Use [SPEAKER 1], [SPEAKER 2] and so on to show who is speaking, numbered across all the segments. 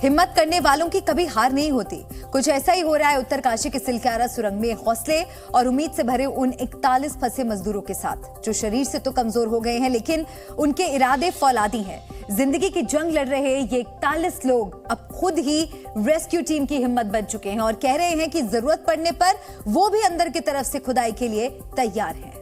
[SPEAKER 1] हिम्मत करने वालों की कभी हार नहीं होती। कुछ ऐसा ही हो रहा है उत्तरकाशी के सिलक्यारा सुरंग में हौसले और उम्मीद से भरे उन 41 फंसे मजदूरों के साथ, जो शरीर से तो कमजोर हो गए हैं लेकिन उनके इरादे फौलादी हैं। जिंदगी की जंग लड़ रहे ये 41 लोग अब खुद ही रेस्क्यू टीम की हिम्मत बन चुके हैं और कह रहे हैं कि जरूरत पड़ने पर वो भी अंदर की तरफ से खुदाई के लिए तैयार हैं।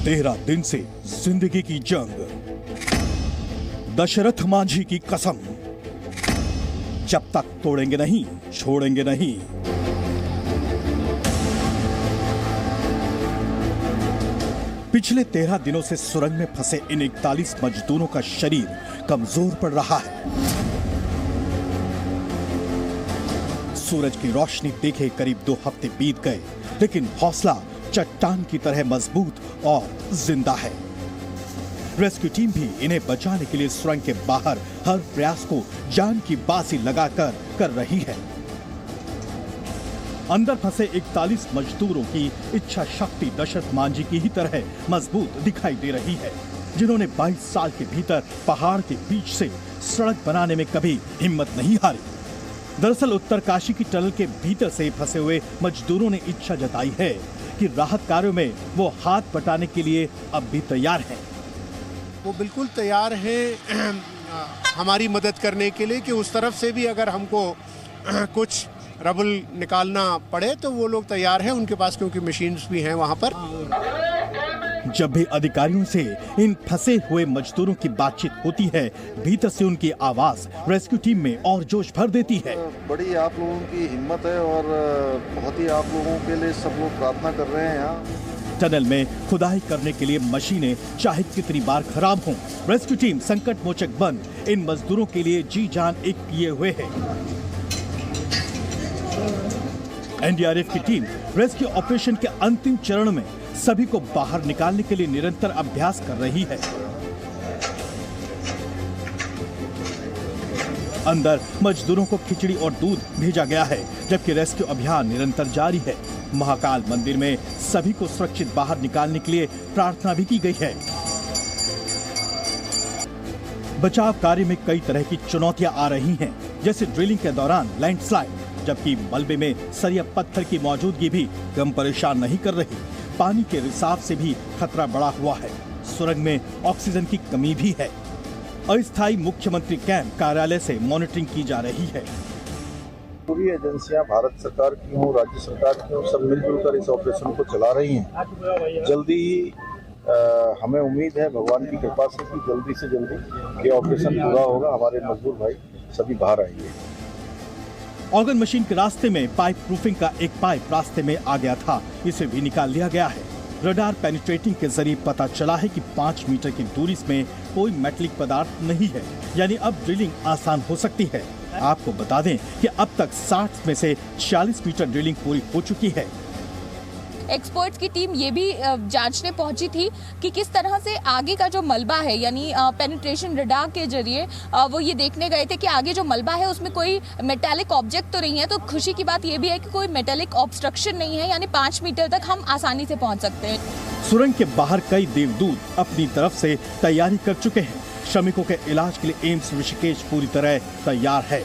[SPEAKER 2] तेरह दिन से जिंदगी की जंग, दशरथ मांझी की कसम, जब तक तोड़ेंगे नहीं छोड़ेंगे नहीं। पिछले 13 दिनों से सुरंग में फंसे इन 41 मजदूरों का शरीर कमजोर पड़ रहा है। सूरज की रोशनी देखे करीब 2 हफ्ते बीत गए, लेकिन हौसला चट्टान की तरह मजबूत और जिंदा है। रेस्क्यू टीम भी इन्हें बचाने के लिए सुरंग के बाहर हर प्रयास को जान की बाजी लगाकर कर रही है। अंदर फंसे 41 मजदूरों की इच्छा शक्ति दशरथ मांझी की ही तरह मजबूत दिखाई दे रही है, जिन्होंने 22 साल के भीतर पहाड़ के बीच से सड़क बनाने में कभी हिम्मत नहीं हारी। दरअसल उत्तरकाशी की टनल के भीतर से फंसे हुए मजदूरों ने इच्छा जताई है कि राहत कार्यों में वो हाथ बटाने के लिए अब भी तैयार हैं।
[SPEAKER 3] वो बिल्कुल तैयार हैं हमारी मदद करने के लिए कि उस तरफ से भी अगर हमको कुछ रबल निकालना पड़े तो वो लोग तैयार हैं उनके पास, क्योंकि मशीन्स भी हैं वहाँ पर।
[SPEAKER 2] जब भी अधिकारियों से इन फंसे हुए मजदूरों की बातचीत होती है, भीतर से उनकी आवाज रेस्क्यू टीम में और जोश भर देती है।
[SPEAKER 4] बड़ी आप लोगों की हिम्मत है और बहुत ही आप लोगों के लिए सब लोग प्रार्थना कर रहे हैं। यहाँ
[SPEAKER 2] टनल में खुदाई करने के लिए मशीनें चाहे कितनी बार खराब हों, रेस्क्यू टीम संकट मोचक बन इन मजदूरों के लिए जी जान एक किए हुए है। एनडीआरएफ की टीम रेस्क्यू ऑपरेशन के अंतिम चरण में सभी को बाहर निकालने के लिए निरंतर अभ्यास कर रही है। अंदर मजदूरों को खिचड़ी और दूध भेजा गया है, जबकि रेस्क्यू अभियान निरंतर जारी है। महाकाल मंदिर में सभी को सुरक्षित बाहर निकालने के लिए प्रार्थना भी की गई है। बचाव कार्य में कई तरह की चुनौतियां आ रही हैं, जैसे ड्रिलिंग के दौरान लैंडस्लाइड, जबकि मलबे में सरिया पत्थर की मौजूदगी भी कम परेशान नहीं कर रही। पानी के रिसाव से भी खतरा बढ़ा हुआ है। सुरंग में ऑक्सीजन की कमी भी है। अस्थायी मुख्यमंत्री कैंप कार्यालय से मॉनिटरिंग की जा रही है।
[SPEAKER 4] पूरी एजेंसियां भारत सरकार की हो, राज्य सरकार की हो, सब मिलजुल कर इस ऑपरेशन को चला रही हैं। जल्दी ही हमें उम्मीद है भगवान की कृपा से कि जल्दी से जल्दी ये ऑपरेशन पूरा होगा। हमारे मजदूर भाई सभी बाहर आएंगे।
[SPEAKER 2] ऑर्गन मशीन के रास्ते में पाइप प्रूफिंग का एक पाइप रास्ते में आ गया था, इसे भी निकाल लिया गया है। रडार पेनिट्रेटिंग के जरिए पता चला है कि 5 मीटर की दूरी में कोई मेटलिक पदार्थ नहीं है, यानी अब ड्रिलिंग आसान हो सकती है। आपको बता दें कि अब तक 60 में से 46 मीटर ड्रिलिंग पूरी हो चुकी है।
[SPEAKER 5] एक्सपर्ट्स की टीम ये भी जांचने पहुंची थी कि किस तरह से आगे का जो मलबा है, यानी पेनिट्रेशन रडार के जरिए वो ये देखने गए थे कि आगे जो मलबा है उसमें कोई मेटालिक ऑब्जेक्ट तो नहीं है। तो खुशी की बात ये भी है कि कोई मेटालिक ऑब्स्ट्रक्शन नहीं है, यानी 5 मीटर तक हम आसानी से पहुंच सकते हैं।
[SPEAKER 2] सुरंग के बाहर कई देवदूत अपनी तरफ से तैयारी कर चुके हैं। श्रमिकों के इलाज के लिए एम्स ऋषिकेश पूरी तरह तैयार है।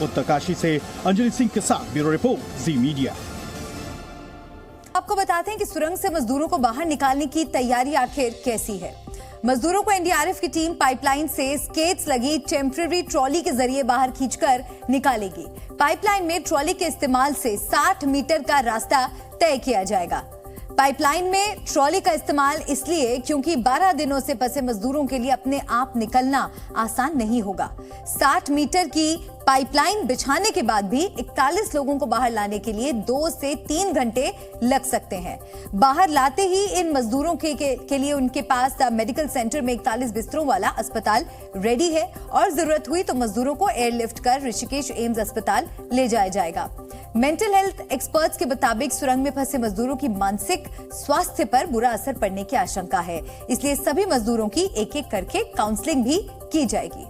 [SPEAKER 2] उत्तरकाशी से अंजलि सिंह के साथ ब्यूरो रिपोर्ट, जी मीडिया।
[SPEAKER 1] आपको बताते हैं कि सुरंग से मजदूरों को बाहर निकालने की तैयारी आखिर कैसी है। मजदूरों को एनडीआरएफ की टीम पाइपलाइन से स्केट्स लगी टेम्पररी ट्रॉली के जरिए बाहर खींचकर निकालेगी। पाइपलाइन में ट्रॉली के इस्तेमाल से 60 मीटर का रास्ता तय किया जाएगा। पाइपलाइन में ट्रॉली का इस्तेमाल इसलिए क्योंकि 12 दिनों से फंसे मजदूरों के लिए अपने आप निकलना आसान नहीं होगा। 60 मीटर की पाइपलाइन बिछाने के बाद भी 41 लोगों को बाहर लाने के लिए 2 से 3 घंटे लग सकते हैं। बाहर लाते ही इन मजदूरों के लिए उनके पास मेडिकल सेंटर में 41 बिस्तरों वाला अस्पताल रेडी है और जरूरत हुई तो मजदूरों को एयरलिफ्ट कर ऋषिकेश एम्स अस्पताल ले जाया जाएगा। मेंटल हेल्थ एक्सपर्ट्स के मुताबिक सुरंग में फंसे मजदूरों की मानसिक स्वास्थ्य पर बुरा असर पड़ने की आशंका है, इसलिए सभी मजदूरों की एक-एक करके काउंसलिंग भी की जाएगी।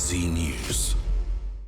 [SPEAKER 6] Zee News.